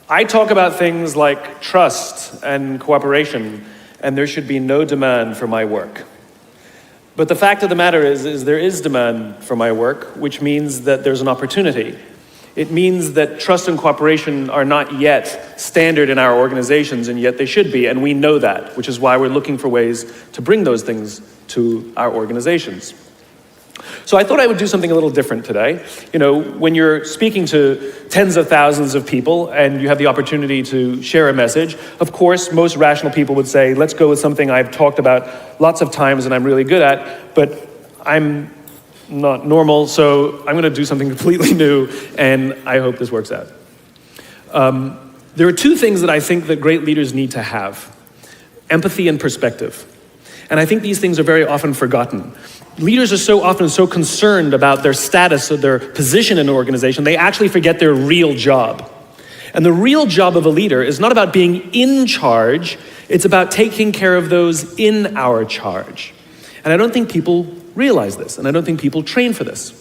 I talk about things like trust and cooperation, and there should be no demand for my work. But the fact of the matter is there is demand for my work, which means that there's an opportunity. It means that trust and cooperation are not yet standard in our organizations, and yet they should be, and we know that, which is why we're looking for ways to bring those things to our organizations. So I thought I would do something a little different today. You know, when you're speaking to tens of thousands of people and you have the opportunity to share a message, of course, most rational people would say, let's go with something I've talked about lots of times and I'm really good at, but I'm not normal, so I'm going to do something completely new, and I hope this works out. There are two things that I think that great leaders need to have: empathy and perspective. And I think these things are very often forgotten. Leaders are so often so concerned about their status or their position in an organization, they actually forget their real job. And the real job of a leader is not about being in charge, it's about taking care of those in our charge. And I don't think people realize this, and I don't think people train for this.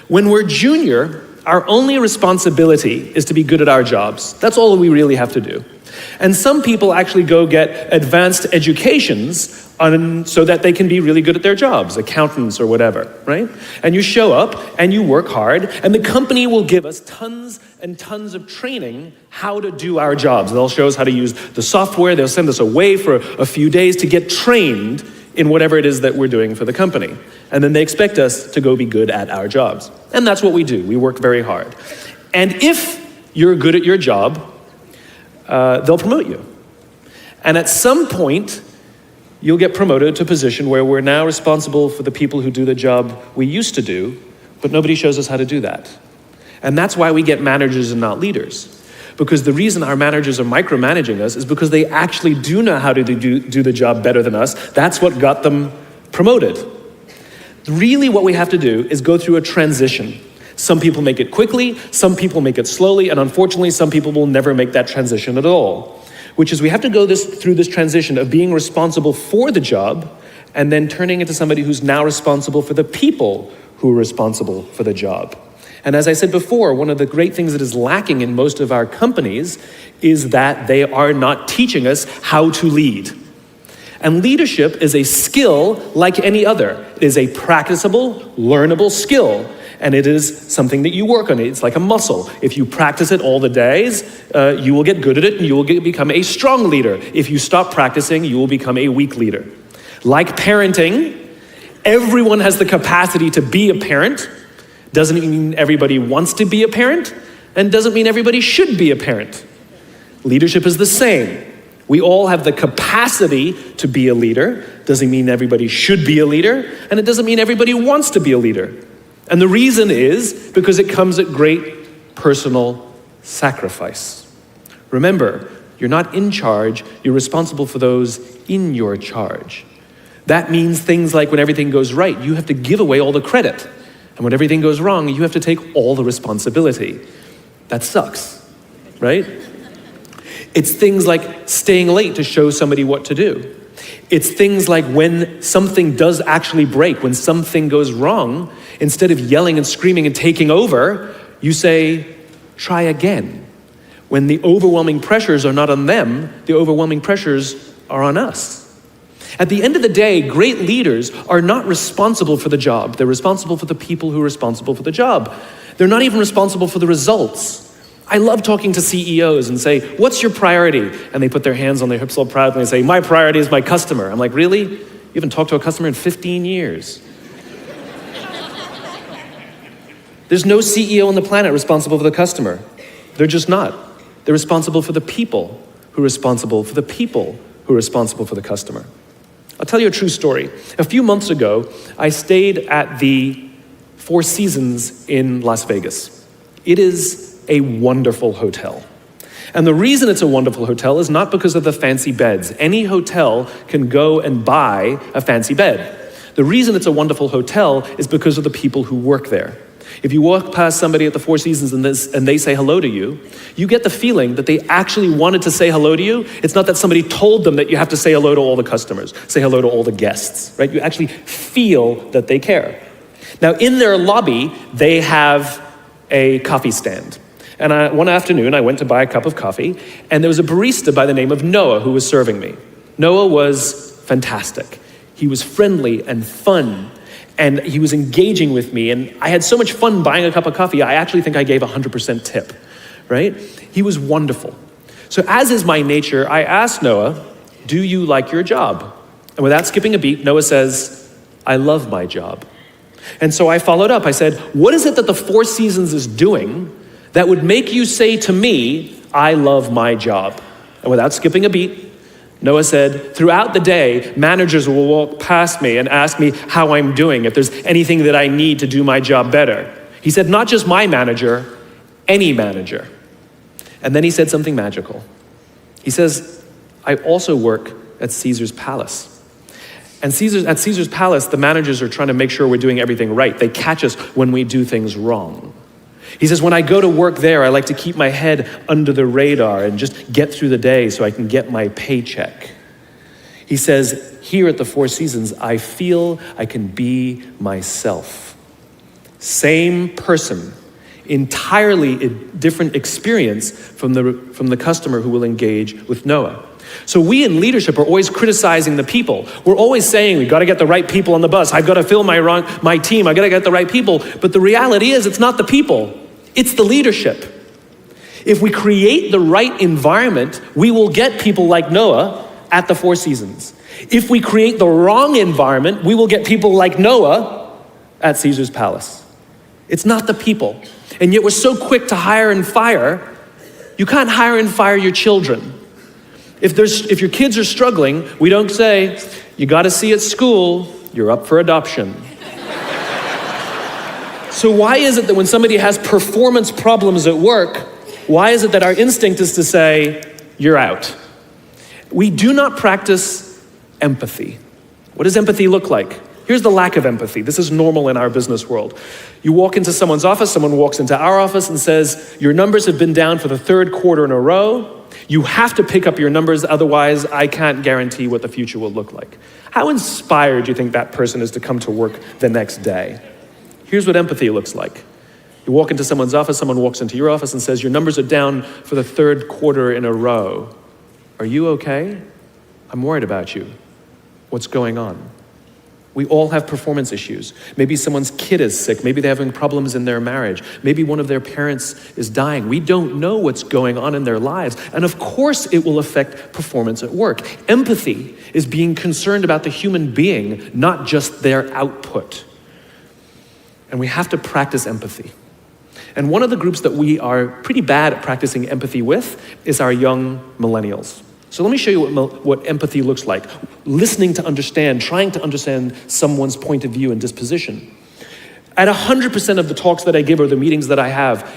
When we're junior, our only responsibility is to be good at our jobs. That's all we really have to do. And some people actually go get advanced educations so that they can be really good at their jobs, accountants or whatever, right? And you show up and you work hard, and the company will give us tons and tons of training how to do our jobs. They'll show us how to use the software. They'll send us away for a few days to get trained in whatever it is that we're doing for the company. And then they expect us to go be good at our jobs. And that's what we do. We work very hard. And if you're good at your job, they'll promote you. And at some point, you'll get promoted to a position where we're now responsible for the people who do the job we used to do, but nobody shows us how to do that. And that's why we get managers and not leaders. Because the reason our managers are micromanaging us is because they actually do know how to do the job better than us. That's what got them promoted. Really what we have to do is go through a transition. Some people make it quickly, some people make it slowly, and unfortunately some people will never make that transition at all. Which is we have to go through this transition of being responsible for the job and then turning into somebody who's now responsible for the people who are responsible for the job. And as I said before, one of the great things that is lacking in most of our companies is that they are not teaching us how to lead. And leadership is a skill like any other. It is a practicable, learnable skill. And it is something that you work on. It's like a muscle. If you practice it all the days, you will get good at it and you will become a strong leader. If you stop practicing, you will become a weak leader. Like parenting, everyone has the capacity to be a parent. Doesn't mean everybody wants to be a parent, and doesn't mean everybody should be a parent. Leadership is the same. We all have the capacity to be a leader. Doesn't mean everybody should be a leader, and it doesn't mean everybody wants to be a leader. And the reason is because it comes at great personal sacrifice. Remember, you're not in charge, you're responsible for those in your charge. That means things like when everything goes right, you have to give away all the credit. And when everything goes wrong, you have to take all the responsibility. That sucks, right? It's things like staying late to show somebody what to do. It's things like when something does actually break, when something goes wrong, instead of yelling and screaming and taking over, you say, try again. When the overwhelming pressures are not on them, the overwhelming pressures are on us. At the end of the day, great leaders are not responsible for the job. They're responsible for the people who are responsible for the job. They're not even responsible for the results. I love talking to CEOs and say, what's your priority? And they put their hands on their hips all proudly and say, my priority is my customer. I'm like, really? You haven't talked to a customer in 15 years. There's no CEO on the planet responsible for the customer. They're just not. They're responsible for the people who are responsible for the people who are responsible for the customer. I'll tell you a true story. A few months ago, I stayed at the Four Seasons in Las Vegas. It is a wonderful hotel. And the reason it's a wonderful hotel is not because of the fancy beds. Any hotel can go and buy a fancy bed. The reason it's a wonderful hotel is because of the people who work there. If you walk past somebody at the Four Seasons and they say hello to you, you get the feeling that they actually wanted to say hello to you. It's not that somebody told them that you have to say hello to all the customers, say hello to all the guests, right? You actually feel that they care. Now, in their lobby, they have a coffee stand. And one afternoon, I went to buy a cup of coffee, and there was a barista by the name of Noah who was serving me. Noah was fantastic. He was friendly and fun, and he was engaging with me, and I had so much fun buying a cup of coffee, I actually think I gave 100% tip, right? He was wonderful. So as is my nature, I asked Noah, do you like your job? And without skipping a beat, Noah says, I love my job. And so I followed up. I said, what is it that the Four Seasons is doing that would make you say to me, I love my job? And without skipping a beat, Noah said, throughout the day, managers will walk past me and ask me how I'm doing, if there's anything that I need to do my job better. He said, not just my manager, any manager. And then he said something magical. He says, I also work at Caesar's palace. And at Caesar's palace, the managers are trying to make sure we're doing everything right. They catch us when we do things wrong. He says, when I go to work there, I like to keep my head under the radar and just get through the day so I can get my paycheck. He says, here at the Four Seasons, I feel I can be myself. Same person, entirely a different experience from the customer who will engage with Noah. So we in leadership are always criticizing the people. We're always saying, we've got to get the right people on the bus. I've got to fill my team. I've got to get the right people. But the reality is, it's not the people. It's the leadership. If we create the right environment, we will get people like Noah at the Four Seasons. If we create the wrong environment, we will get people like Noah at Caesar's palace. It's not the people. And yet we're so quick to hire and fire. You can't hire and fire your children. If your kids are struggling, we don't say, you got to see at school, you're up for adoption. So why is it that when somebody has performance problems at work, why is it that our instinct is to say, you're out? We do not practice empathy. What does empathy look like? Here's the lack of empathy. This is normal in our business world. You walk into someone's office, someone walks into our office and says, your numbers have been down for the third quarter in a row. You have to pick up your numbers, otherwise I can't guarantee what the future will look like. How inspired do you think that person is to come to work the next day? Here's what empathy looks like. You walk into someone's office, someone walks into your office and says, your numbers are down for the third quarter in a row. Are you okay? I'm worried about you. What's going on? We all have performance issues. Maybe someone's kid is sick. Maybe they're having problems in their marriage. Maybe one of their parents is dying. We don't know what's going on in their lives. And of course it will affect performance at work. Empathy is being concerned about the human being, not just their output. And we have to practice empathy. And one of the groups that we are pretty bad at practicing empathy with is our young millennials. So let me show you what empathy looks like. Listening to understand, trying to understand someone's point of view and disposition. At 100% of the talks that I give or the meetings that I have,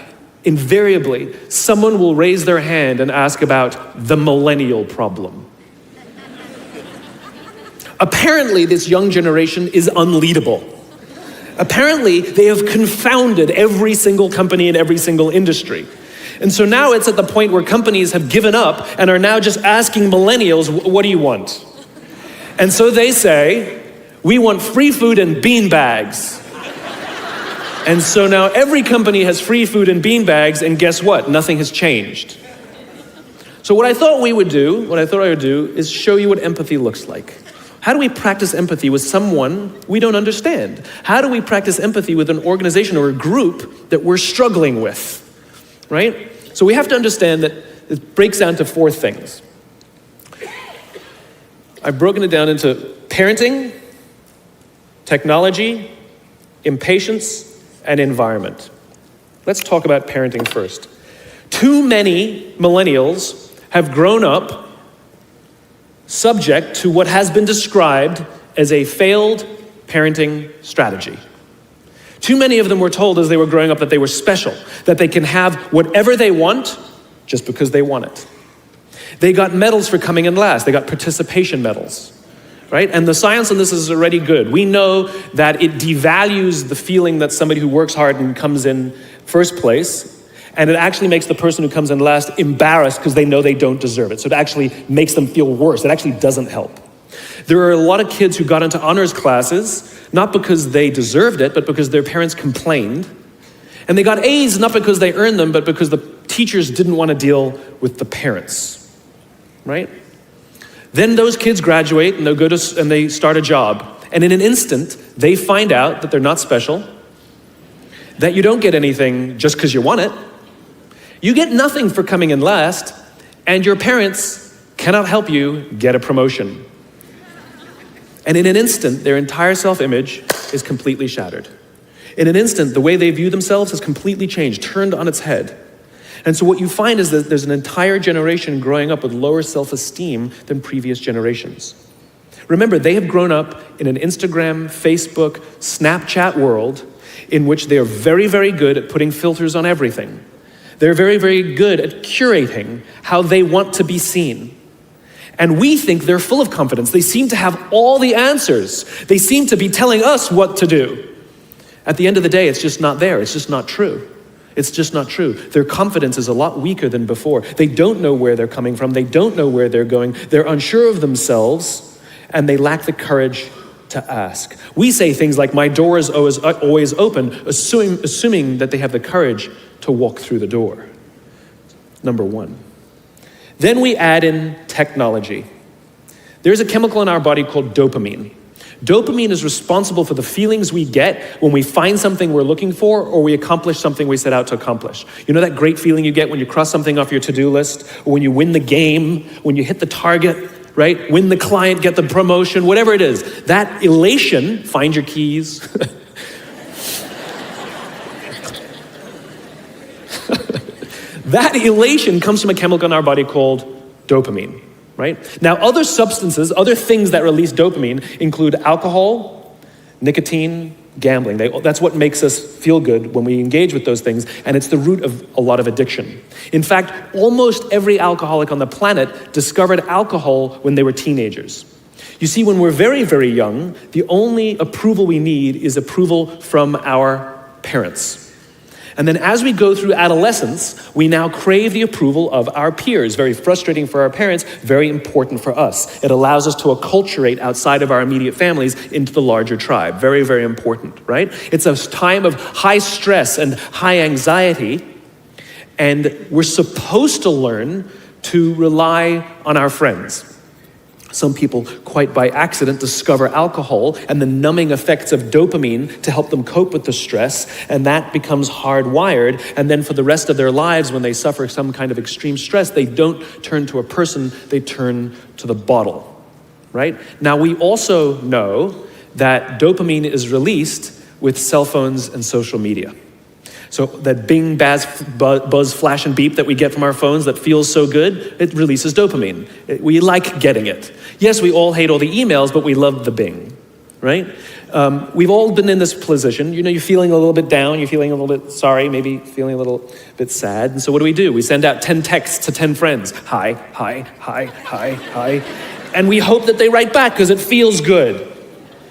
invariably, someone will raise their hand and ask about the millennial problem. Apparently, this young generation is unleadable. Apparently, they have confounded every single company in every single industry. And so now it's at the point where companies have given up and are now just asking millennials, what do you want? And so they say, we want free food and bean bags. And so now every company has free food and bean bags, and guess what? Nothing has changed. So what I thought I would do is show you what empathy looks like. How do we practice empathy with someone we don't understand? How do we practice empathy with an organization or a group that we're struggling with? Right? So we have to understand that it breaks down to four things. I've broken it down into parenting, technology, impatience, and environment. Let's talk about parenting first. Too many millennials have grown up subject to what has been described as a failed parenting strategy. Too many of them were told as they were growing up that they were special, that they can have whatever they want just because they want it. They got medals for coming in last. They got participation medals, right? And the science on this is already good. We know that it devalues the feeling that somebody who works hard and comes in first place, and it actually makes the person who comes in last embarrassed because they know they don't deserve it. So it actually makes them feel worse. It actually doesn't help. There are a lot of kids who got into honors classes, not because they deserved it, but because their parents complained. And they got A's not because they earned them, but because the teachers didn't want to deal with the parents, right? Then those kids graduate and they start a job. And in an instant, they find out that they're not special, that you don't get anything just because you want it. You get nothing for coming in last, and your parents cannot help you get a promotion. And in an instant, their entire self-image is completely shattered. In an instant, the way they view themselves has completely changed, turned on its head. And so what you find is that there's an entire generation growing up with lower self-esteem than previous generations. Remember, they have grown up in an Instagram, Facebook, Snapchat world in which they are very, very good at putting filters on everything. They're very, very good at curating how they want to be seen. And we think they're full of confidence. They seem to have all the answers. They seem to be telling us what to do. At the end of the day, it's just not there. It's just not true. It's just not true. Their confidence is a lot weaker than before. They don't know where they're coming from. They don't know where they're going. They're unsure of themselves, and they lack the courage to ask. We say things like, my door is always open, assuming that they have the courage to walk through the door. Number one. Then we add in technology. There's a chemical in our body called dopamine. Dopamine is responsible for the feelings we get when we find something we're looking for or we accomplish something we set out to accomplish. You know that great feeling you get when you cross something off your to-do list, or when you win the game, when you hit the target, right? Win the client, get the promotion, whatever it is. That elation, find your keys. That elation comes from a chemical in our body called dopamine, right? Now, other substances, other things that release dopamine include alcohol, nicotine, gambling. That's what makes us feel good when we engage with those things, and it's the root of a lot of addiction. In fact, almost every alcoholic on the planet discovered alcohol when they were teenagers. You see, when we're very, very young, the only approval we need is approval from our parents. And then as we go through adolescence, we now crave the approval of our peers. Very frustrating for our parents, very important for us. It allows us to acculturate outside of our immediate families into the larger tribe. Very, very important, right? It's a time of high stress and high anxiety, and we're supposed to learn to rely on our friends. Some people, quite by accident, discover alcohol and the numbing effects of dopamine to help them cope with the stress, and that becomes hardwired. And then for the rest of their lives, when they suffer some kind of extreme stress, they don't turn to a person, they turn to the bottle, right? Now, we also know that dopamine is released with cell phones and social media. So that bing, buzz, flash, and beep that we get from our phones that feels so good, it releases dopamine. We like getting it. Yes, we all hate all the emails, but we love the bing, right? We've all been in this position. You know, you're feeling a little bit down, you're feeling a little bit sorry, maybe feeling a little bit sad. And so what do? We send out 10 texts to 10 friends. Hi, hi, hi, hi, hi. And we hope that they write back because it feels good,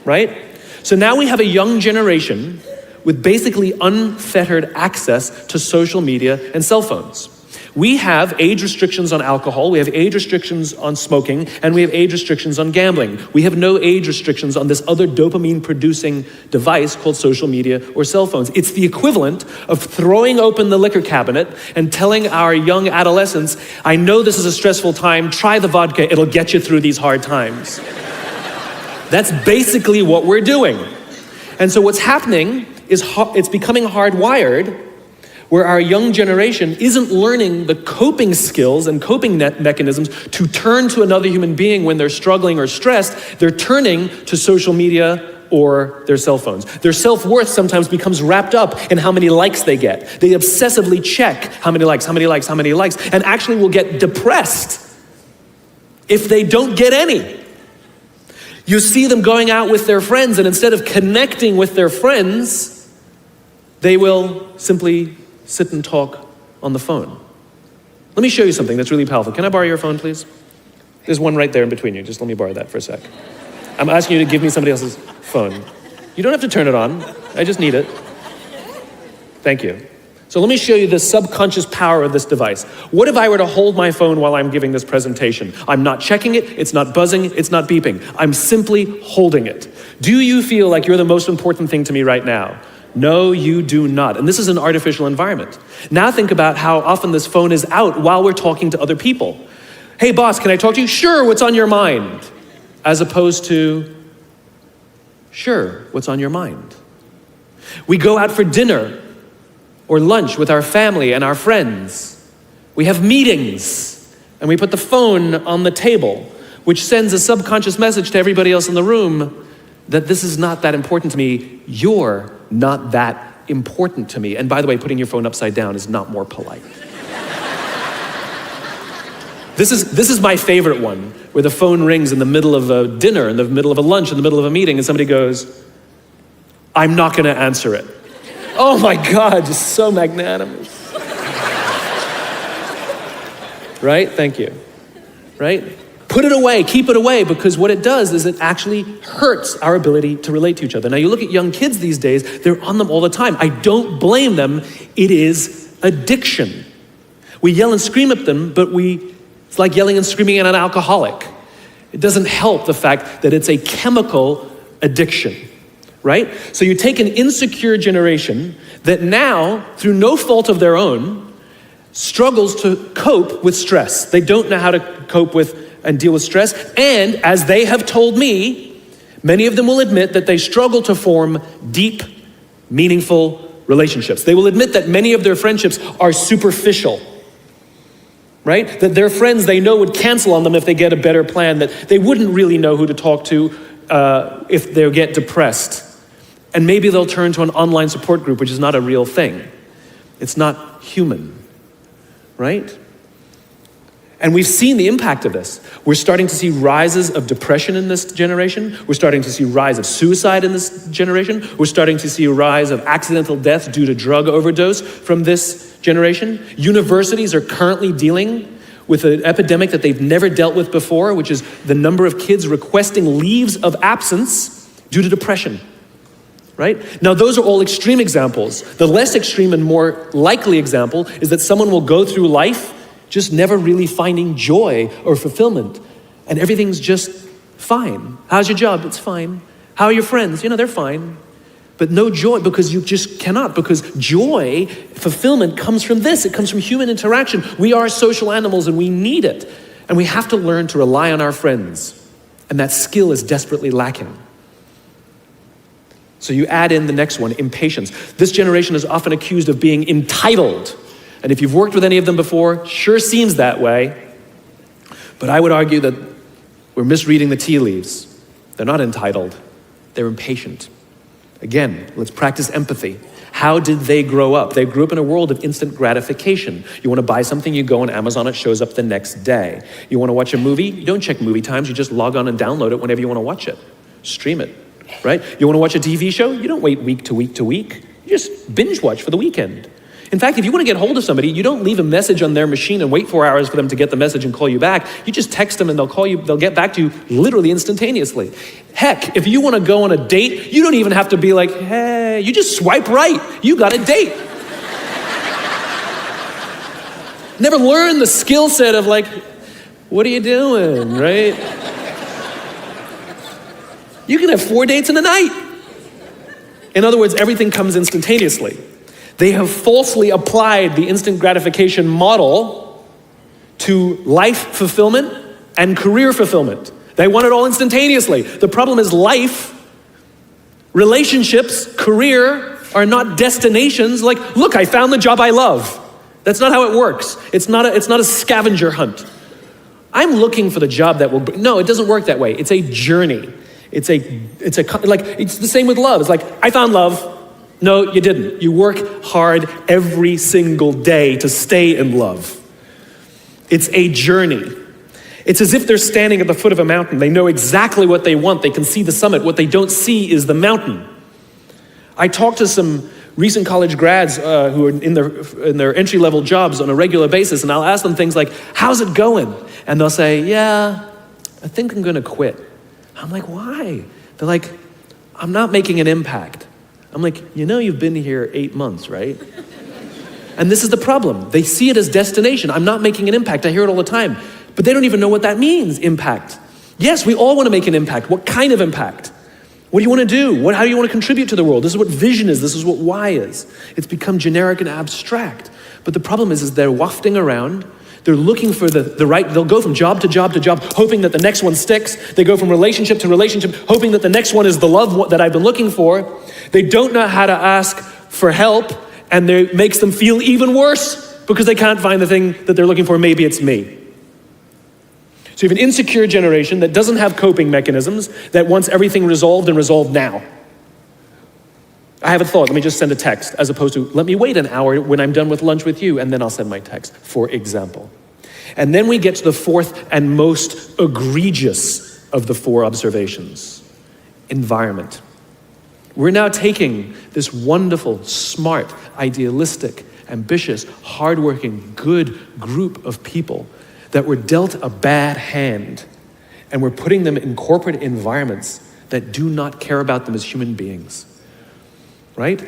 right? So now we have a young generation with basically unfettered access to social media and cell phones. We have age restrictions on alcohol, we have age restrictions on smoking, and we have age restrictions on gambling. We have no age restrictions on this other dopamine-producing device called social media or cell phones. It's the equivalent of throwing open the liquor cabinet and telling our young adolescents, I know this is a stressful time, try the vodka, it'll get you through these hard times. That's basically what we're doing. And so what's happening is it's becoming hardwired, where our young generation isn't learning the coping skills and coping mechanisms to turn to another human being when they're struggling or stressed. They're turning to social media or their cell phones. Their self-worth sometimes becomes wrapped up in how many likes they get. They obsessively check how many likes, and actually will get depressed if they don't get any. You see them going out with their friends, and instead of connecting with their friends, they will simply sit and talk on the phone. Let me show you something that's really powerful. Can I borrow your phone, please? There's one right there in between you. Just let me borrow that for a sec. I'm asking you to give me somebody else's phone. You don't have to turn it on. I just need it. Thank you. So let me show you the subconscious power of this device. What if I were to hold my phone while I'm giving this presentation? I'm not checking it, it's not buzzing, it's not beeping. I'm simply holding it. Do you feel like you're the most important thing to me right now? No, you do not. And this is an artificial environment. Now think about how often this phone is out while we're talking to other people. Hey boss, can I talk to you? Sure, what's on your mind? As opposed to, sure, what's on your mind? We go out for dinner or lunch with our family and our friends. We have meetings and we put the phone on the table, which sends a subconscious message to everybody else in the room that this is not that important to me. You're not that important to me. And by the way, putting your phone upside down is not more polite. This is my favorite one, where the phone rings in the middle of a dinner, in the middle of a lunch, in the middle of a meeting, and somebody goes, I'm not gonna answer it. Oh my God, just so magnanimous. Right? Thank you. Right? Put it away, keep it away, because what it does is it actually hurts our ability to relate to each other. Now you look at young kids these days, they're on them all the time. I don't blame them, it is addiction. We yell and scream at them, but it's like yelling and screaming at an alcoholic. It doesn't help the fact that it's a chemical addiction, right? So you take an insecure generation that now, through no fault of their own, struggles to cope with stress. They don't know how to cope with and deal with stress. And as they have told me, many of them will admit that they struggle to form deep, meaningful relationships. They will admit that many of their friendships are superficial, right? That their friends they know would cancel on them if they get a better plan, that they wouldn't really know who to talk to if they get depressed. And maybe they'll turn to an online support group, which is not a real thing. It's not human, right? And we've seen the impact of this. We're starting to see rises of depression in this generation. We're starting to see rise of suicide in this generation. We're starting to see a rise of accidental death due to drug overdose from this generation. Universities are currently dealing with an epidemic that they've never dealt with before, which is the number of kids requesting leaves of absence due to depression, right? Now, those are all extreme examples. The less extreme and more likely example is that someone will go through life just never really finding joy or fulfillment. And everything's just fine. How's your job? It's fine. How are your friends? They're fine. But no joy, because you just cannot, because joy, fulfillment comes from this. It comes from human interaction. We are social animals and we need it. And we have to learn to rely on our friends. And that skill is desperately lacking. So you add in the next one, impatience. This generation is often accused of being entitled. And if you've worked with any of them before, sure seems that way. But I would argue that we're misreading the tea leaves. They're not entitled, they're impatient. Again, let's practice empathy. How did they grow up? They grew up in a world of instant gratification. You want to buy something, you go on Amazon, it shows up the next day. You want to watch a movie, you don't check movie times, you just log on and download it whenever you want to watch it. Stream it, right? You want to watch a TV show, you don't wait week to week to week. You just binge watch for the weekend. In fact, if you want to get hold of somebody, you don't leave a message on their machine and wait 4 hours for them to get the message and call you back. You just text them and they'll get back to you literally instantaneously. Heck, if you want to go on a date, you don't even have to be like, hey, you just swipe right. You got a date. Never learn the skill set of like, what are you doing, right? You can have 4 dates in a night. In other words, everything comes instantaneously. They have falsely applied the instant gratification model to life fulfillment and career fulfillment. They want it all instantaneously. The problem is life, relationships, career are not destinations. Like, look, I found the job I love. That's not how it works. It's not a scavenger hunt. I'm looking for the job that will, no, it doesn't work that way. It's a journey. It's the same with love. It's like, I found love. No, you didn't. You work hard every single day to stay in love. It's a journey. It's as if they're standing at the foot of a mountain. They know exactly what they want. They can see the summit. What they don't see is the mountain. I talked to some recent college grads who are in their entry-level jobs on a regular basis, and I'll ask them things like, how's it going? And they'll say, yeah, I think I'm gonna quit. I'm like, why? They're like, I'm not making an impact. I'm like, you've been here 8 months, right? And this is the problem. They see it as destination. I'm not making an impact. I hear it all the time. But they don't even know what that means, impact. Yes, we all want to make an impact. What kind of impact? What do you want to do? How do you want to contribute to the world? This is what vision is. This is what why is. It's become generic and abstract. But the problem is they're wafting around. They're looking for the right, they'll go from job to job to job, hoping that the next one sticks. They go from relationship to relationship, hoping that the next one is the love that I've been looking for. They don't know how to ask for help, and it makes them feel even worse because they can't find the thing that they're looking for. Maybe it's me. So you have an insecure generation that doesn't have coping mechanisms, that wants everything resolved and resolved now. I have a thought, let me just send a text, as opposed to, let me wait an hour when I'm done with lunch with you, and then I'll send my text, for example. And then we get to the fourth and most egregious of the four observations: environment. We're now taking this wonderful, smart, idealistic, ambitious, hardworking, good group of people that were dealt a bad hand, and we're putting them in corporate environments that do not care about them as human beings, right?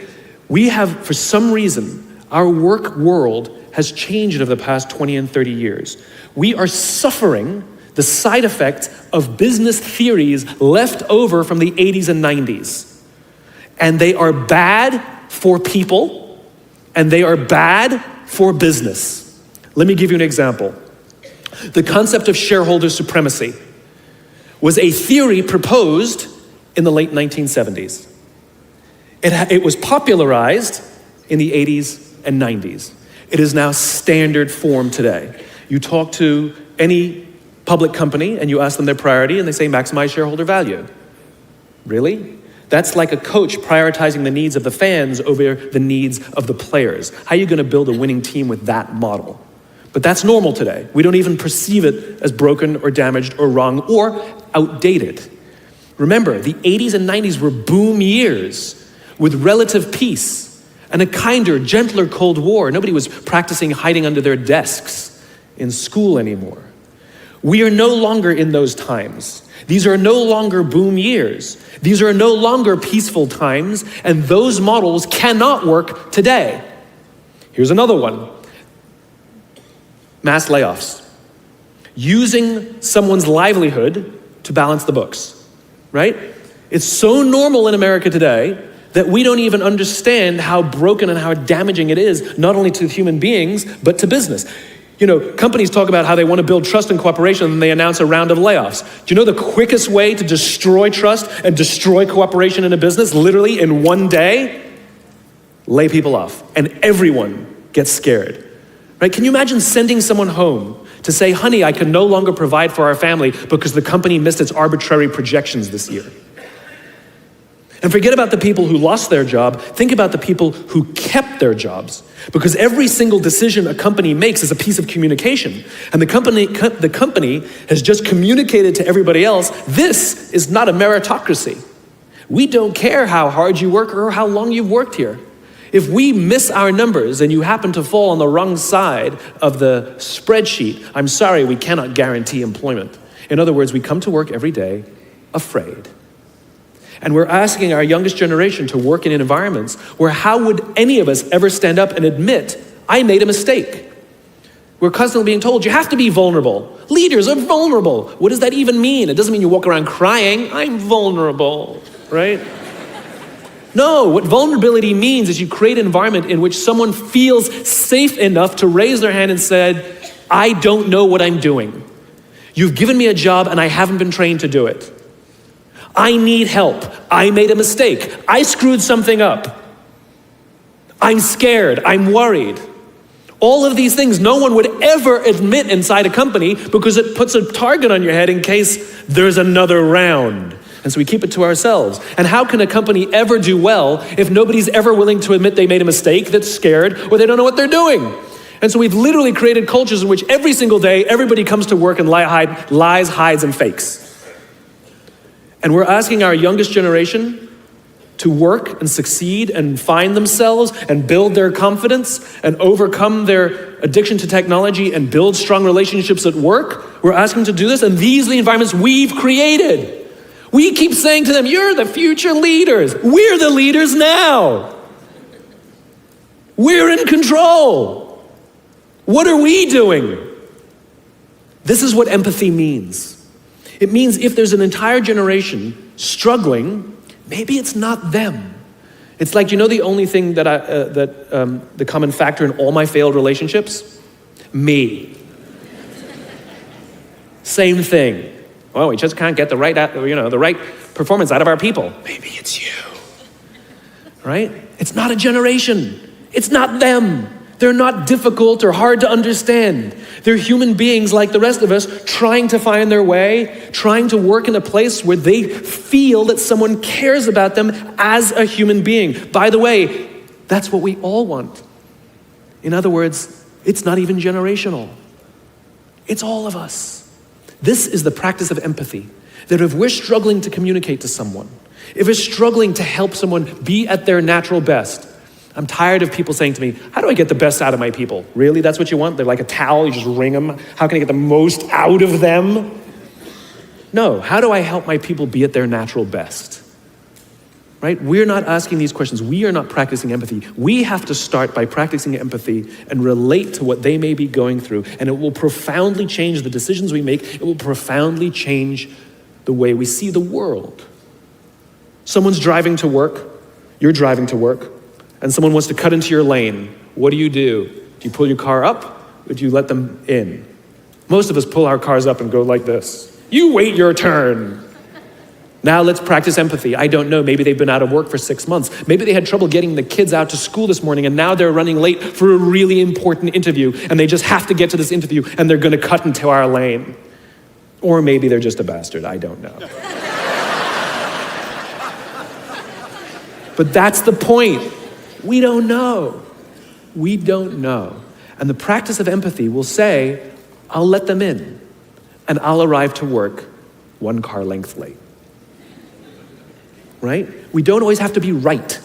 We have, for some reason, our work world has changed over the past 20 and 30 years. We are suffering the side effects of business theories left over from the 80s and 90s. And they are bad for people, and they are bad for business. Let me give you an example. The concept of shareholder supremacy was a theory proposed in the late 1970s. It was popularized in the 80s and 90s. It is now standard form today. You talk to any public company and you ask them their priority and they say maximize shareholder value. Really? That's like a coach prioritizing the needs of the fans over the needs of the players. How are you going to build a winning team with that model? But that's normal today. We don't even perceive it as broken or damaged or wrong or outdated. Remember, the 80s and 90s were boom years with relative peace and a kinder, gentler Cold War. Nobody was practicing hiding under their desks in school anymore. We are no longer in those times. These are no longer boom years. These are no longer peaceful times, and those models cannot work today. Here's another one. Mass layoffs. Using someone's livelihood to balance the books, right? It's so normal in America today that we don't even understand how broken and how damaging it is, not only to human beings, but to business. You know, companies talk about how they want to build trust and cooperation, and they announce a round of layoffs. Do you know the quickest way to destroy trust and destroy cooperation in a business, literally in one day? Lay people off, and everyone gets scared. Right? Can you imagine sending someone home to say, honey, I can no longer provide for our family because the company missed its arbitrary projections this year? And forget about the people who lost their job. Think about the people who kept their jobs. Because every single decision a company makes is a piece of communication. And the company has just communicated to everybody else, this is not a meritocracy. We don't care how hard you work or how long you've worked here. If we miss our numbers and you happen to fall on the wrong side of the spreadsheet, I'm sorry, we cannot guarantee employment. In other words, we come to work every day afraid. And we're asking our youngest generation to work in environments where how would any of us ever stand up and admit, I made a mistake? We're constantly being told, you have to be vulnerable. Leaders are vulnerable. What does that even mean? It doesn't mean you walk around crying, I'm vulnerable, right? No, what vulnerability means is you create an environment in which someone feels safe enough to raise their hand and said, I don't know what I'm doing. You've given me a job and I haven't been trained to do it. I need help. I made a mistake. I screwed something up. I'm scared. I'm worried. All of these things no one would ever admit inside a company because it puts a target on your head in case there's another round. And so we keep it to ourselves. And how can a company ever do well if nobody's ever willing to admit they made a mistake, that's scared, or they don't know what they're doing? And so we've literally created cultures in which every single day, everybody comes to work and lies, hides, and fakes. And we're asking our youngest generation to work and succeed and find themselves and build their confidence and overcome their addiction to technology and build strong relationships at work. We're asking them to do this, and these are the environments we've created. We keep saying to them, you're the future leaders. We're the leaders now. We're in control. What are we doing? This is what empathy means. It means if there's an entire generation struggling maybe it's not them. It's like, the only thing that the common factor in all my failed relationships? Me. Same thing. Oh, we just can't get the right performance out of our people. Maybe it's you. Right? It's not a generation. It's not them. They're not difficult or hard to understand. They're human beings like the rest of us, trying to find their way, trying to work in a place where they feel that someone cares about them as a human being. By the way, that's what we all want. In other words, it's not even generational. It's all of us. This is the practice of empathy, that if we're struggling to communicate to someone, if we're struggling to help someone be at their natural best, I'm tired of people saying to me, how do I get the best out of my people? Really, that's what you want? They're like a towel, you just wring them. How can I get the most out of them? No, how do I help my people be at their natural best? Right? We're not asking these questions. We are not practicing empathy. We have to start by practicing empathy and relate to what they may be going through. And it will profoundly change the decisions we make. It will profoundly change the way we see the world. Someone's driving to work. You're driving to work. And someone wants to cut into your lane. What do? Do you pull your car up or do you let them in? Most of us pull our cars up and go like this. You wait your turn. Now let's practice empathy. I don't know, maybe they've been out of work for 6 months. Maybe they had trouble getting the kids out to school this morning and now they're running late for a really important interview and they just have to get to this interview and they're gonna cut into our lane. Or maybe they're just a bastard, I don't know. But that's the point. We don't know. We don't know. And the practice of empathy will say, I'll let them in and I'll arrive to work 1 car length late. Right? We don't always have to be right.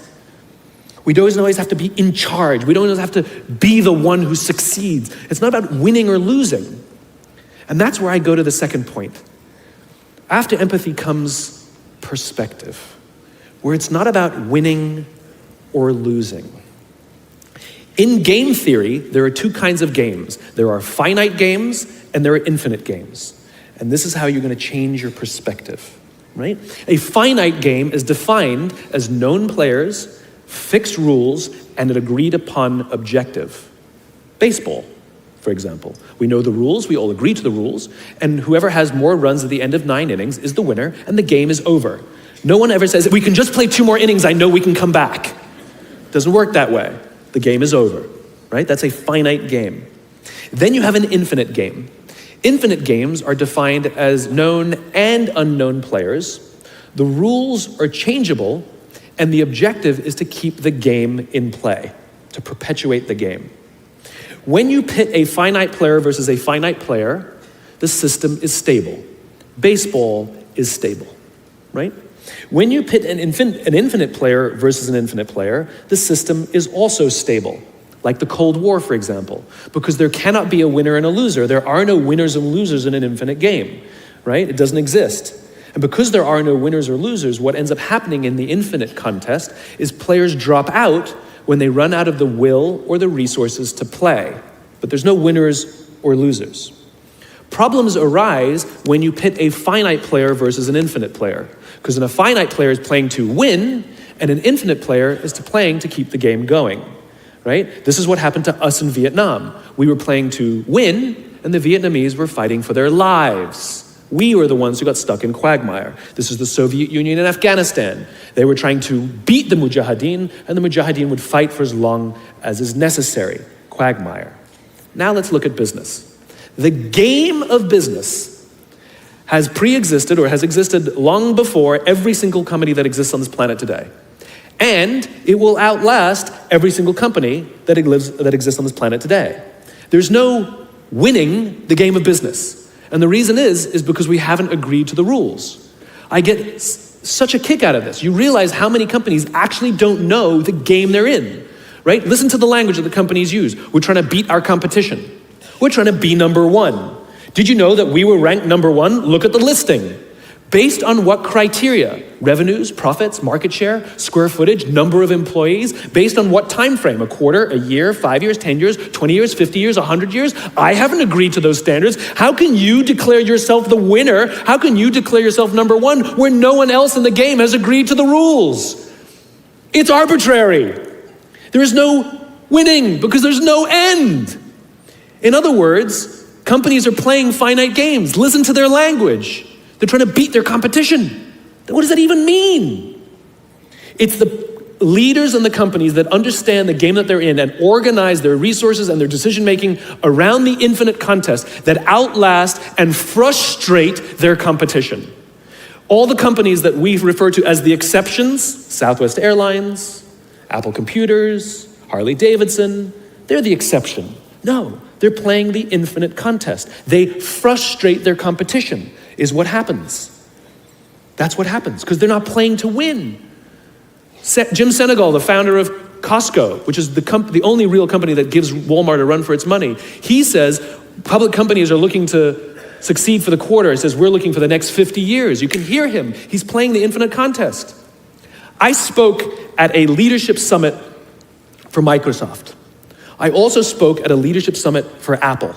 We don't always have to be in charge. We don't always have to be the one who succeeds. It's not about winning or losing. And that's where I go to the second point. After empathy comes perspective, where it's not about winning or losing. In game theory, there are 2 kinds of games. There are finite games and there are infinite games. And this is how you're going to change your perspective. Right? A finite game is defined as known players, fixed rules, and an agreed upon objective. Baseball, for example. We know the rules, we all agree to the rules, and whoever has more runs at the end of 9 innings is the winner, and the game is over. No one ever says, we can just play 2 more innings, I know we can come back. Doesn't work that way. The game is over, right? That's a finite game. Then you have an infinite game. Infinite games are defined as known and unknown players. The rules are changeable, and the objective is to keep the game in play, to perpetuate the game. When you pit a finite player versus a finite player, the system is stable. Baseball is stable, right? When you pit an infinite player versus an infinite player, the system is also stable. Like the Cold War, for example, because there cannot be a winner and a loser. There are no winners and losers in an infinite game, right? It doesn't exist. And because there are no winners or losers, what ends up happening in the infinite contest is players drop out when they run out of the will or the resources to play. But there's no winners or losers. Problems arise when you pit a finite player versus an infinite player, because a finite player is playing to win, and an infinite player is playing to keep the game going. Right? This is what happened to us in Vietnam. We were playing to win, and the Vietnamese were fighting for their lives. We were the ones who got stuck in quagmire. This is the Soviet Union and Afghanistan. They were trying to beat the Mujahideen, and the Mujahideen would fight for as long as is necessary. Quagmire. Now let's look at business. The game of business has pre-existed or has existed long before every single company that exists on this planet today. And it will outlast every single company that exists on this planet today. There's no winning the game of business. And the reason is because we haven't agreed to the rules. I get such a kick out of this. You realize how many companies actually don't know the game they're in, right? Listen to the language that the companies use. We're trying to beat our competition. We're trying to be number 1. Did you know that we were ranked number 1? Look at the listing. Based on what criteria? Revenues, profits, market share, square footage, number of employees. Based on what time frame? A quarter, a year, 5 years, 10 years, 20 years, 50 years, 100 years? I haven't agreed to those standards. How can you declare yourself the winner? How can you declare yourself number one where no one else in the game has agreed to the rules? It's arbitrary. There is no winning because there's no end. In other words, companies are playing finite games. Listen to their language. They're trying to beat their competition. What does that even mean? It's the leaders in the companies that understand the game that they're in and organize their resources and their decision-making around the infinite contest that outlast and frustrate their competition. All the companies that we refer to as the exceptions, Southwest Airlines, Apple Computers, Harley Davidson, they're the exception. No, they're playing the infinite contest. They frustrate their competition, is what happens. That's what happens, because they're not playing to win. Jim Senegal, the founder of Costco, which is the only real company that gives Walmart a run for its money, he says public companies are looking to succeed for the quarter. He says, we're looking for the next 50 years. You can hear him. He's playing the infinite contest. I spoke at a leadership summit for Microsoft. I also spoke at a leadership summit for Apple.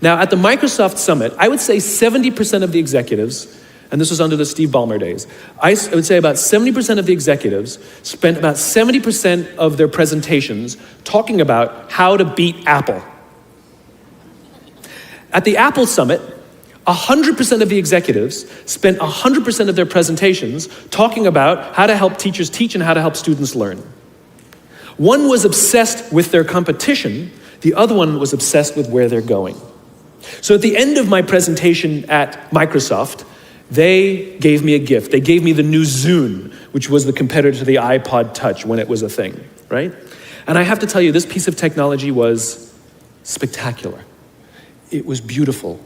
Now, at the Microsoft summit, I would say 70% of the executives, and this was under the Steve Ballmer days, I would say about 70% of the executives spent about 70% of their presentations talking about how to beat Apple. At the Apple summit, 100% of the executives spent 100% of their presentations talking about how to help teachers teach and how to help students learn. One was obsessed with their competition, the other one was obsessed with where they're going. So at the end of my presentation at Microsoft, they gave me a gift. They gave me the new Zune, which was the competitor to the iPod Touch when it was a thing, right? And I have to tell you, this piece of technology was spectacular. It was beautiful.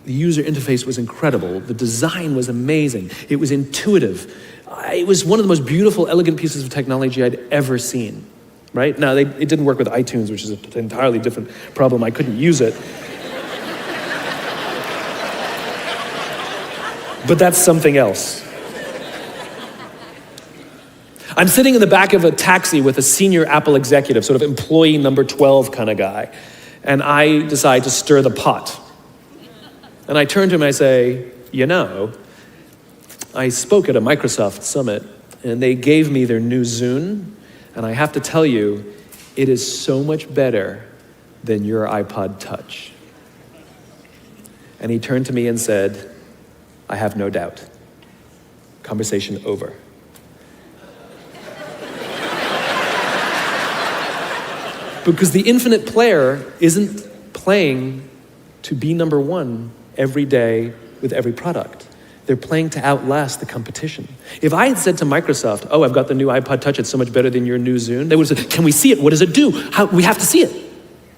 The user interface was incredible. The design was amazing. It was intuitive. It was one of the most beautiful, elegant pieces of technology I'd ever seen, right? Now, it didn't work with iTunes, which is an entirely different problem. I couldn't use it. But that's something else. I'm sitting in the back of a taxi with a senior Apple executive, sort of employee number 12 kind of guy, and I decide to stir the pot. And I turn to him and I say, you know, I spoke at a Microsoft summit, and they gave me their new Zune, and I have to tell you, it is so much better than your iPod Touch. And he turned to me and said, I have no doubt. Conversation over. Because the infinite player isn't playing to be number one every day with every product. They're playing to outlast the competition. If I had said to Microsoft, oh, I've got the new iPod Touch, it's so much better than your new Zune, they would have said, can we see it? What does it do? We have to see it.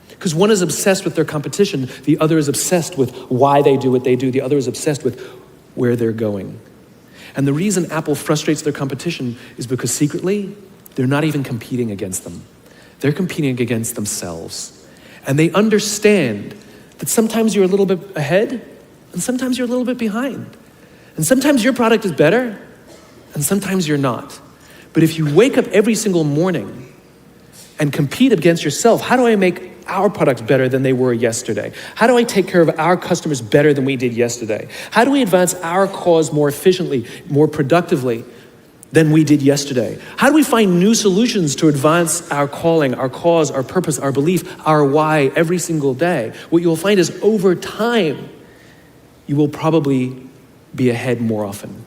Because one is obsessed with their competition, the other is obsessed with why they do what they do, the other is obsessed with where they're going. And the reason Apple frustrates their competition is because secretly, they're not even competing against them. They're competing against themselves. And they understand that sometimes you're a little bit ahead, and sometimes you're a little bit behind. And sometimes your product is better, and sometimes you're not. But if you wake up every single morning and compete against yourself, how do I make our products better than they were yesterday? How do I take care of our customers better than we did yesterday? How do we advance our cause more efficiently, more productively than we did yesterday? How do we find new solutions to advance our calling, our cause, our purpose, our belief, our why every single day? What you will find is over time, you will probably be ahead more often.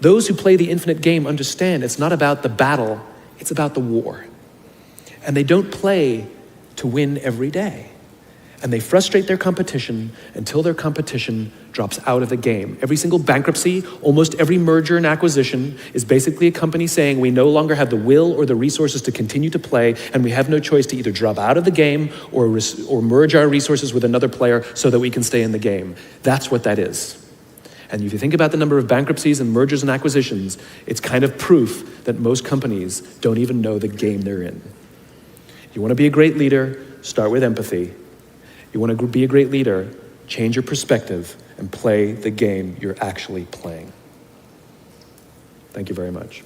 Those who play the infinite game understand it's not about the battle, it's about the war. And they don't play to win every day. And they frustrate their competition until their competition drops out of the game. Every single bankruptcy, almost every merger and acquisition is basically a company saying we no longer have the will or the resources to continue to play, and we have no choice to either drop out of the game or merge our resources with another player so that we can stay in the game. That's what that is. And if you think about the number of bankruptcies and mergers and acquisitions, it's kind of proof that most companies don't even know the game they're in. You want to be a great leader, start with empathy. You want to be a great leader, change your perspective and play the game you're actually playing. Thank you very much.